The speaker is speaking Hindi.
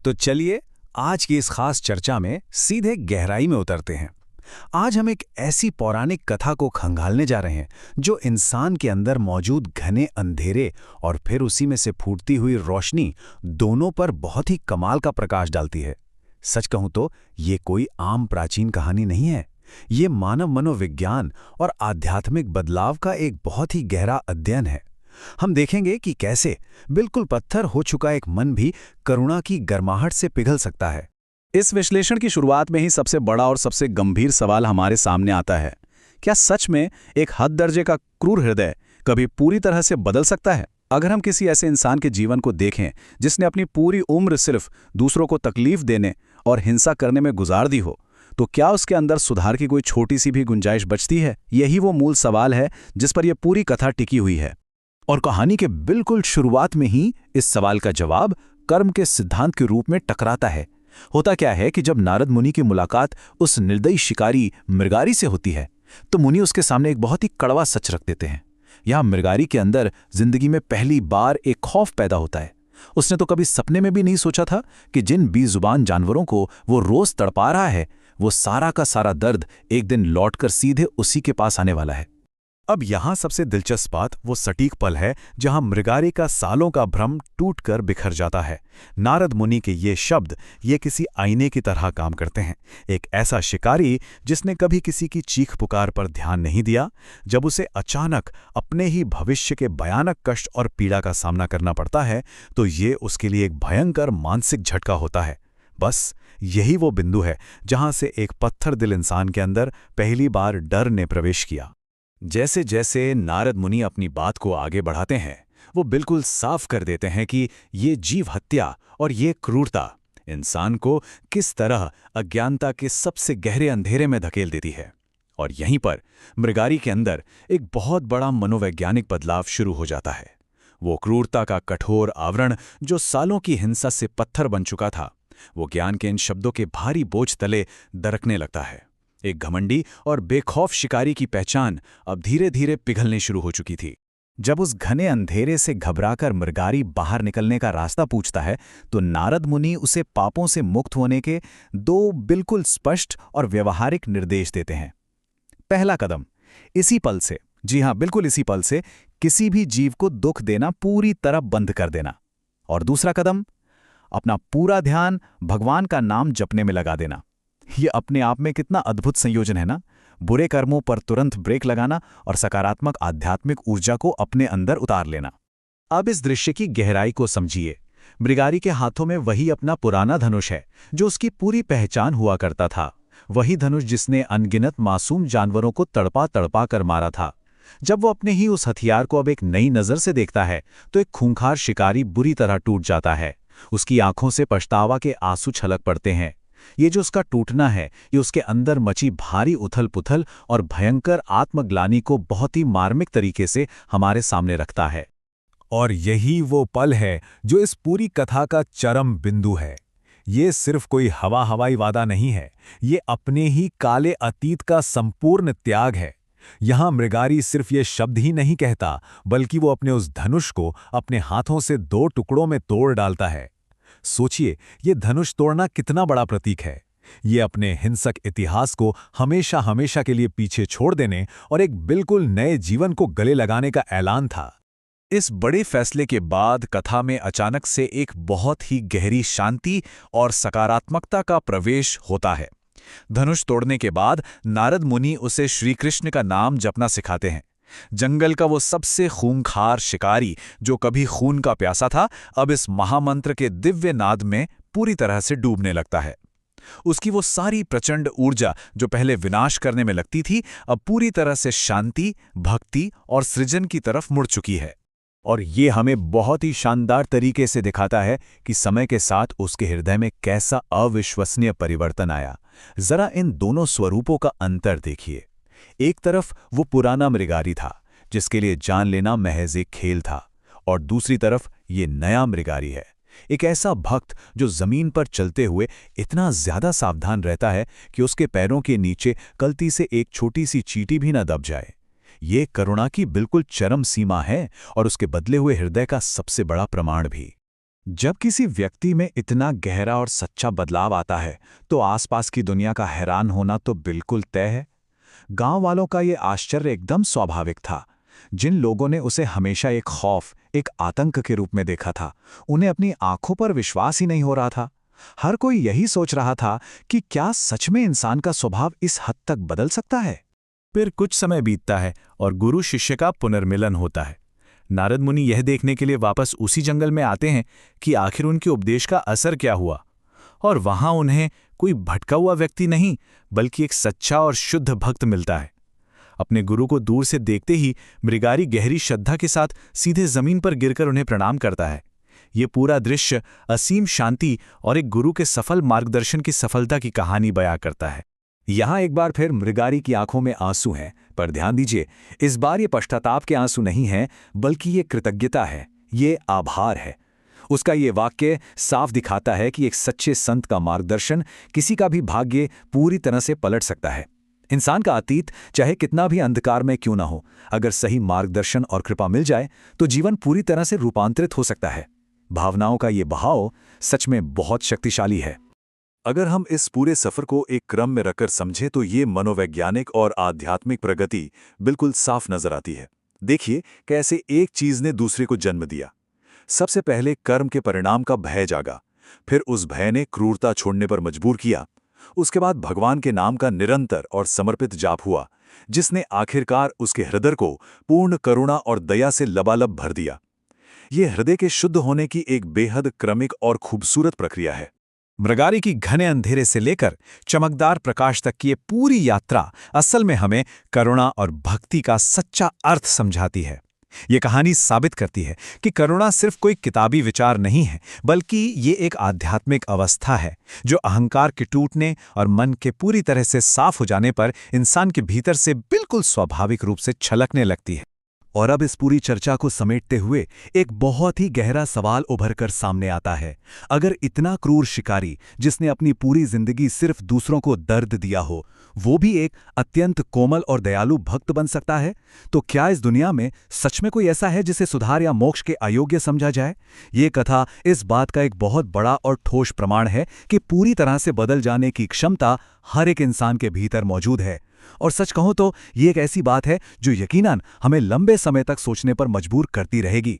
तो चलिए आज की इस खास चर्चा में सीधे गहराई में उतरते हैं। आज हम एक ऐसी पौराणिक कथा को खंगालने जा रहे हैं जो इंसान के अंदर मौजूद घने अंधेरे और फिर उसी में से फूटती हुई रोशनी दोनों पर बहुत ही कमाल का प्रकाश डालती है। सच कहूं तो ये कोई आम प्राचीन कहानी नहीं है। ये मानव मनोविज्ञान और आध्यात्मिक बदलाव का एक बहुत ही गहरा अध्ययन है। हम देखेंगे कि कैसे बिल्कुल पत्थर हो चुका एक मन भी करुणा की गर्माहट से पिघल सकता है। इस विश्लेषण की शुरुआत में ही सबसे बड़ा और सबसे गंभीर सवाल हमारे सामने आता है। क्या सच में एक हद दर्जे का क्रूर हृदय कभी पूरी तरह से बदल सकता है? अगर हम किसी ऐसे इंसान के जीवन को देखें जिसने अपनी पूरी उम्र सिर्फ दूसरों को तकलीफ देने और हिंसा करने में गुजार दी हो, तो क्या उसके अंदर सुधार की कोई छोटी सी भी गुंजाइश बचती है? यही वो मूल सवाल है जिस पर यह पूरी कथा टिकी हुई है। और कहानी के बिल्कुल शुरुआत में ही इस सवाल का जवाब कर्म के सिद्धांत के रूप में टकराता है। होता क्या है कि जब नारद मुनि की मुलाकात उस निर्दयी शिकारी मृगारी से होती है, तो मुनि उसके सामने एक बहुत ही कड़वा सच रख देते हैं। यह मृगारी के अंदर जिंदगी में पहली बार एक खौफ पैदा होता है। उसने तो कभी सपने में भी नहीं सोचा था कि जिन बेजुबान जानवरों को वो रोज तड़पा रहा है, वो सारा का सारा दर्द एक दिन लौटकर सीधे उसी के पास आने वाला है। अब यहाँ सबसे दिलचस्प बात वो सटीक पल है जहाँ मृगारी का सालों का भ्रम टूटकर बिखर जाता है। नारद मुनि के ये शब्द ये किसी आईने की तरह काम करते हैं। एक ऐसा शिकारी जिसने कभी किसी की चीख पुकार पर ध्यान नहीं दिया, जब उसे अचानक अपने ही भविष्य के भयानक कष्ट और पीड़ा का सामना करना पड़ता है, तो ये उसके लिए एक भयंकर मानसिक झटका होता है। बस यही वो बिंदु है जहाँ से एक पत्थर दिल इंसान के अंदर पहली बार डर ने प्रवेश किया। जैसे जैसे नारद मुनि अपनी बात को आगे बढ़ाते हैं, वो बिल्कुल साफ कर देते हैं कि ये जीव हत्या और ये क्रूरता इंसान को किस तरह अज्ञानता के सबसे गहरे अंधेरे में धकेल देती है। और यहीं पर मृगारी के अंदर एक बहुत बड़ा मनोवैज्ञानिक बदलाव शुरू हो जाता है। वो क्रूरता का कठोर आवरण जो सालों की हिंसा से पत्थर बन चुका था, वो ज्ञान के इन शब्दों के भारी बोझ तले दरकने लगता है। एक घमंडी और बेखौफ शिकारी की पहचान अब धीरे धीरे पिघलने शुरू हो चुकी थी। जब उस घने अंधेरे से घबराकर मृगारी बाहर निकलने का रास्ता पूछता है, तो नारद मुनि उसे पापों से मुक्त होने के दो बिल्कुल स्पष्ट और व्यवहारिक निर्देश देते हैं। पहला कदम, इसी पल से, जी हां बिल्कुल इसी पल से, किसी भी जीव को दुख देना पूरी तरह बंद कर देना। और दूसरा कदम, अपना पूरा ध्यान भगवान का नाम जपने में लगा देना। ये अपने आप में कितना अद्भुत संयोजन है ना। बुरे कर्मों पर तुरंत ब्रेक लगाना और सकारात्मक आध्यात्मिक ऊर्जा को अपने अंदर उतार लेना। अब इस दृश्य की गहराई को समझिए। मृगारी के हाथों में वही अपना पुराना धनुष है जो उसकी पूरी पहचान हुआ करता था। वही धनुष जिसने अनगिनत मासूम जानवरों को तड़पा तड़पा कर मारा था। जब वो अपने ही उस हथियार को अब एक नई नज़र से देखता है, तो एक खूंखार शिकारी बुरी तरह टूट जाता है। उसकी आंखों से पछतावा के आंसू छलक पड़ते हैं। ये जो उसका टूटना है, ये उसके अंदर मची भारी उथल पुथल और भयंकर आत्मग्लानि को बहुत ही मार्मिक तरीके से हमारे सामने रखता है। और यही वो पल है जो इस पूरी कथा का चरम बिंदु है। ये सिर्फ कोई हवाई वादा नहीं है, ये अपने ही काले अतीत का संपूर्ण त्याग है। यहाँ मृगारी सिर्फ ये शब्द ही नहीं कहता, बल्कि वो अपने उस धनुष को अपने हाथों से दो टुकड़ों में तोड़ डालता है। सोचिए, ये धनुष तोड़ना कितना बड़ा प्रतीक है। ये अपने हिंसक इतिहास को हमेशा हमेशा के लिए पीछे छोड़ देने और एक बिल्कुल नए जीवन को गले लगाने का ऐलान था। इस बड़े फैसले के बाद कथा में अचानक से एक बहुत ही गहरी शांति और सकारात्मकता का प्रवेश होता है। धनुष तोड़ने के बाद नारद मुनि उसे श्री कृष्ण का नाम जपना सिखाते हैं। जंगल का वो सबसे खूंखार शिकारी जो कभी खून का प्यासा था, अब इस महामंत्र के दिव्य नाद में पूरी तरह से डूबने लगता है। उसकी वो सारी प्रचंड ऊर्जा जो पहले विनाश करने में लगती थी, अब पूरी तरह से शांति, भक्ति और सृजन की तरफ मुड़ चुकी है। और ये हमें बहुत ही शानदार तरीके से दिखाता है कि समय के साथ उसके हृदय में कैसा अविश्वसनीय परिवर्तन आया। जरा इन दोनों स्वरूपों का अंतर देखिए। एक तरफ वो पुराना मृगारी था जिसके लिए जान लेना महज एक खेल था, और दूसरी तरफ ये नया मृगारी है, एक ऐसा भक्त जो जमीन पर चलते हुए इतना ज्यादा सावधान रहता है कि उसके पैरों के नीचे गलती से एक छोटी सी चींटी भी न दब जाए। ये करुणा की बिल्कुल चरम सीमा है और उसके बदले हुए हृदय का सबसे बड़ा प्रमाण भी। जब किसी व्यक्ति में इतना गहरा और सच्चा बदलाव आता है तो आसपास की दुनिया का हैरान होना तो बिल्कुल तय है। गांव वालों का ये आश्चर्य एकदम स्वाभाविक था। जिन लोगों ने उसे हमेशा एक खौफ, एक आतंक के रूप में देखा था, उन्हें अपनी आंखों पर विश्वास ही नहीं हो रहा था। हर कोई यही सोच रहा था कि क्या सच में इंसान का स्वभाव इस हद तक बदल सकता है। फिर कुछ समय बीतता है और गुरु शिष्य का पुनर्मिलन होता है। नारद मुनि यह देखने के लिए वापस उसी जंगल में आते हैं कि आखिर उनके उपदेश का असर क्या हुआ, और वहां उन्हें कोई भटका हुआ व्यक्ति नहीं बल्कि एक सच्चा और शुद्ध भक्त मिलता है। अपने गुरु को दूर से देखते ही मृगारी गहरी श्रद्धा के साथ सीधे जमीन पर गिरकर उन्हें प्रणाम करता है। ये पूरा दृश्य असीम शांति और एक गुरु के सफल मार्गदर्शन की सफलता की कहानी बयां करता है। यहां एक बार फिर मृगारी की आंखों में आंसू हैं, पर ध्यान दीजिए, इस बार ये पश्चाताप के आंसू नहीं हैं, बल्कि ये कृतज्ञता है, ये आभार है। उसका ये वाक्य साफ दिखाता है कि एक सच्चे संत का मार्गदर्शन किसी का भी भाग्य पूरी तरह से पलट सकता है। इंसान का अतीत चाहे कितना भी अंधकार में क्यों ना हो, अगर सही मार्गदर्शन और कृपा मिल जाए तो जीवन पूरी तरह से रूपांतरित हो सकता है। भावनाओं का ये बहाव सच में बहुत शक्तिशाली है। अगर हम इस पूरे सफर को एक क्रम में रखकर समझें तो ये मनोवैज्ञानिक और आध्यात्मिक प्रगति बिल्कुल साफ नजर आती है। देखिए कैसे एक चीज ने दूसरे को जन्म दिया। सबसे पहले कर्म के परिणाम का भय जागा, फिर उस भय ने क्रूरता छोड़ने पर मजबूर किया। उसके बाद भगवान के नाम का निरंतर और समर्पित जाप हुआ, जिसने आखिरकार उसके हृदय को पूर्ण करुणा और दया से लबालब भर दिया। ये हृदय के शुद्ध होने की एक बेहद क्रमिक और खूबसूरत प्रक्रिया है। मृगारी की घने अंधेरे से लेकर चमकदार प्रकाश तक की ये पूरी यात्रा असल में हमें करुणा और भक्ति का सच्चा अर्थ समझाती है। ये कहानी साबित करती है कि करुणा सिर्फ कोई किताबी विचार नहीं है, बल्कि ये एक आध्यात्मिक अवस्था है जो अहंकार के टूटने और मन के पूरी तरह से साफ हो जाने पर इंसान के भीतर से बिल्कुल स्वाभाविक रूप से छलकने लगती है। और अब इस पूरी चर्चा को समेटते हुए एक बहुत ही गहरा सवाल उभर कर सामने आता है। अगर इतना क्रूर शिकारी, जिसने अपनी पूरी जिंदगी सिर्फ दूसरों को दर्द दिया हो, वो भी एक अत्यंत कोमल और दयालु भक्त बन सकता है, तो क्या इस दुनिया में सच में कोई ऐसा है जिसे सुधार या मोक्ष के अयोग्य समझा जाए? ये कथा इस बात का एक बहुत बड़ा और ठोस प्रमाण है कि पूरी तरह से बदल जाने की क्षमता हर एक इंसान के भीतर मौजूद है। और सच कहूं तो ये एक ऐसी बात है जो यकीनन हमें लंबे समय तक सोचने पर मजबूर करती रहेगी।